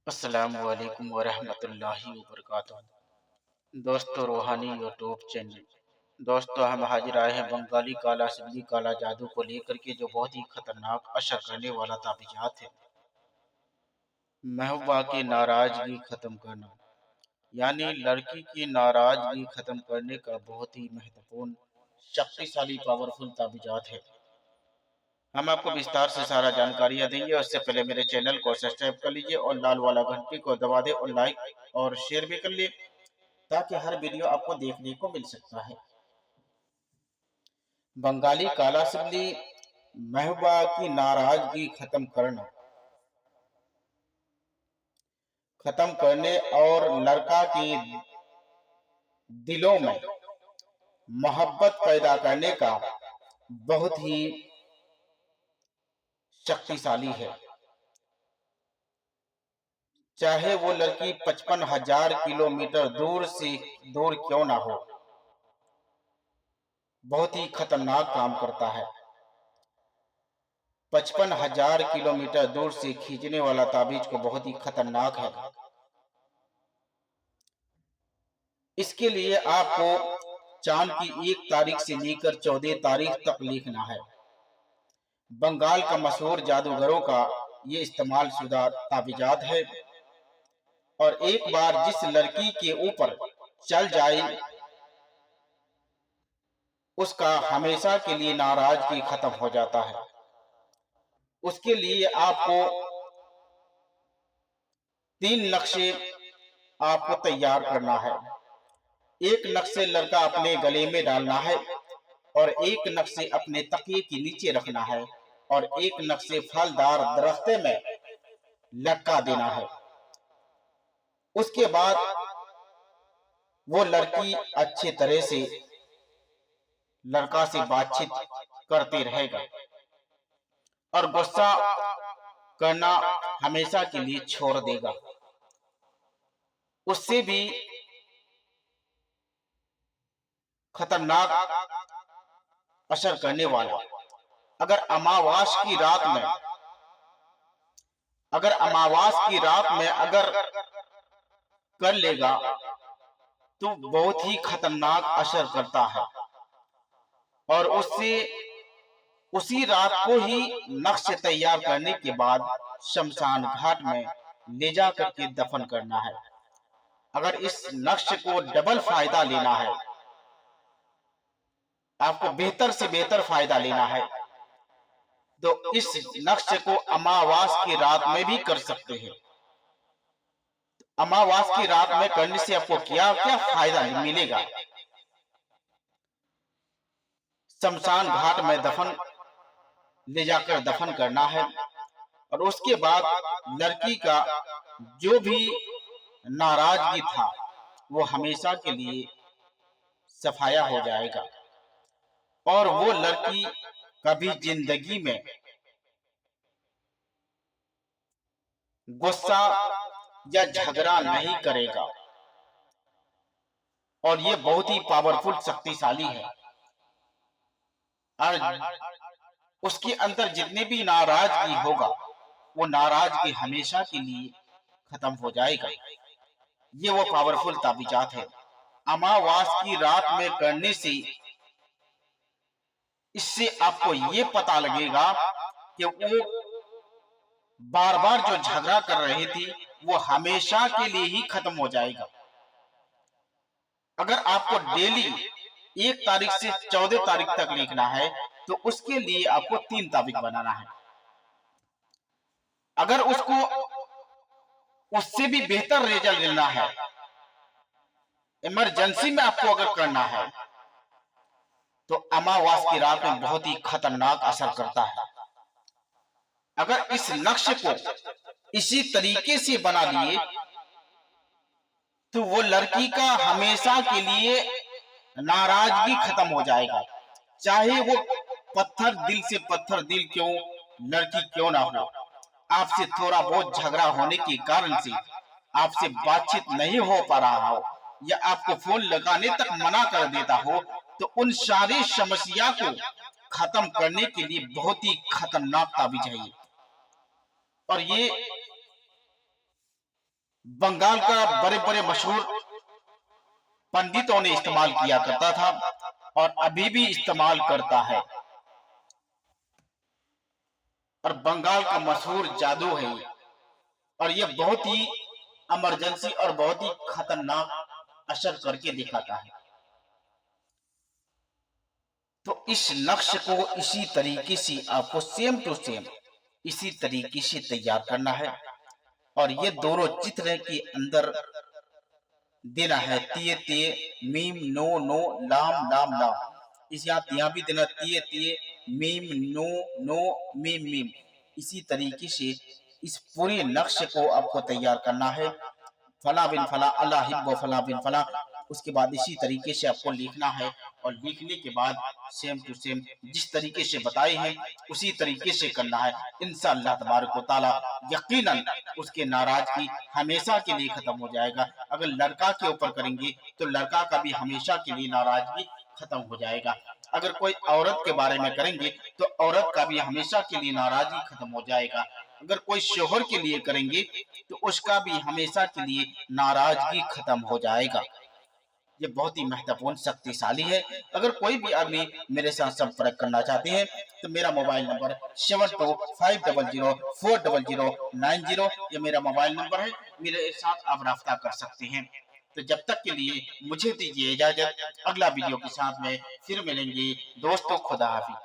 अस्सलाम वालेकुम वरहमतुल्लाहि वबरकातुहू। दोस्तों, रूहानी यूट्यूब चैनल। दोस्तों, हम हाजिर आए हैं बंगाली काला सिंधी काला जादू को लेकर के, जो बहुत ही खतरनाक असर करने वाला ताबिजात है। महबूबा की नाराजगी खत्म करना, यानी लड़की की नाराजगी खत्म करने का बहुत ही महत्वपूर्ण, शक्तिशाली, पावरफुल ताबिजात है। हम आपको विस्तार से सारा जानकारियाँ देंगे। उससे पहले मेरे चैनल को सब्सक्राइब कर लीजिए और लाल वाला घंटी को दबा दें और लाइक और शेयर भी कर लिए, ताकि हर वीडियो आपको देखने को मिल सकता है। बंगाली काला सिंधी महबूबा की नाराजगी खत्म करने और लड़का की दिलों में मोहब्बत पैदा करने का बहुत ही शक्तिशाली है। चाहे वो लड़की 55,000 किलोमीटर दूर क्यों ना हो, बहुत ही खतरनाक काम करता है। 55,000 किलोमीटर दूर से खींचने वाला ताबीज को बहुत ही खतरनाक है। इसके लिए आपको चांद की 1 तारीख से लेकर 14 तारीख तक लिखना है। बंगाल का मशहूर जादूगरों का ये इस्तेमाल शुदा ताबीजात है, और एक बार जिस लड़की के ऊपर चल जाए, उसका हमेशा के लिए नाराजगी खत्म हो जाता है। उसके लिए आपको 3 नक्शे आपको तैयार करना है। एक नक्शे लड़का अपने गले में डालना है, और एक नक्शे अपने तकिए के नीचे रखना है, और एक नक्शे फलदार दरख्ते में लटका देना है। उसके बाद वो लड़की अच्छे तरह से लड़का से बातचीत करते रहेगा, और गुस्सा करना हमेशा के लिए छोड़ देगा। उससे भी खतरनाक असर करने वाला, अगर अमावास की रात में अगर कर लेगा, तो बहुत ही खतरनाक असर करता है। और उसी रात को ही नक्शे तैयार करने के बाद शमशान घाट में ले जा करके दफन करना है। अगर इस नक्शे को डबल फायदा लेना है, आपको बेहतर से बेहतर फायदा लेना है, तो इस नक्शे को अमावास की रात में भी कर सकते हैं। अमावास की रात में करने से आपको क्या क्या फायदा मिलेगा? शमशान घाट में ले जाकर दफन करना है, और उसके बाद लड़की का जो भी नाराजगी था, वो हमेशा के लिए सफाया हो जाएगा, और वो लड़की कभी जिंदगी में गुस्सा या झगड़ा नहीं करेगा। और ये बहुत ही पावरफुल, शक्तिशाली है। और उसके अंदर जितने भी नाराजगी होगा, वो नाराजगी हमेशा के लिए खत्म हो जाएगा। ये वो पावरफुल ताबीजात है। अमावास की रात में करने से इससे आपको ये पता लगेगा कि वो बार बार जो झगड़ा कर रही थी, वो हमेशा के लिए ही खत्म हो जाएगा। अगर आपको डेली 1 तारीख से 14 तारीख तक लिखना है, तो उसके लिए आपको 3 तारीख बनाना है। अगर उसको उससे भी बेहतर रिजल्ट लेना है, इमरजेंसी में आपको अगर करना है, तो अमावास की रात में बहुत ही खतरनाक असर करता है। अगर इस लक्ष्य को इसी तरीके से बना लिए, तो वो लड़की का हमेशा के लिए नाराजगी खत्म हो जाएगा। चाहे वो पत्थर दिल क्यों लड़की क्यों ना हो, आपसे थोड़ा बहुत झगड़ा होने के कारण से आपसे बातचीत नहीं हो पा रहा हो, या आपको फोन लगाने तक मना कर देता हो, तो उन सारी समस्या को खत्म करने के लिए बहुत ही खतरनाक ताबीज है ये। और ये बंगाल का बड़े बड़े मशहूर पंडितों ने इस्तेमाल किया करता था और अभी भी इस्तेमाल करता है। और बंगाल का मशहूर जादू है ये। और ये बहुत ही इमरजेंसी और बहुत ही खतरनाक असर करके दिखाता है। तो इस नक्श को इसी तरीके से आपको सेम टू सेम इसी तरीके से तैयार करना है। और ये दोनों चित्र के अंदर देना है तिये तिये मीम नो नो लाम लाम लाम। इस यहाँ भी देना तिये तिये मीम नो नो मीम मीम। इसी तरीके से इस पूरे नक्श को आपको तैयार करना है। फला बिन फला अल्लाह हिब्बु फला बिन फला। उसके बाद इसी तरीके से आपको लिखना है। और लिखने के बाद सेम टू सेम जिस तरीके से बताए हैं उसी तरीके से करना है। इंशाअल्लाह तबारक व तआला यकीनन उसके नाराजगी हमेशा के लिए खत्म हो जाएगा। अगर लड़का के ऊपर करेंगे तो लड़का का भी हमेशा के लिए नाराजगी खत्म हो जाएगा। अगर कोई औरत के बारे में करेंगे तो औरत का भी हमेशा के लिए नाराजगी खत्म हो जाएगा। अगर कोई शोहर के लिए करेंगे तो उसका भी हमेशा के लिए नाराजगी खत्म हो जाएगा। ये बहुत ही महत्वपूर्ण शक्तिशाली है। अगर कोई भी आदमी मेरे साथ संपर्क करना चाहते हैं तो मेरा मोबाइल नंबर 7250040090 ये मेरा मोबाइल नंबर है। मेरे साथ आप राब्ता कर सकते हैं। तो जब तक के लिए मुझे दीजिए इजाजत। अगला वीडियो के साथ में फिर मिलेंगे दोस्तों। खुदा हाफिज।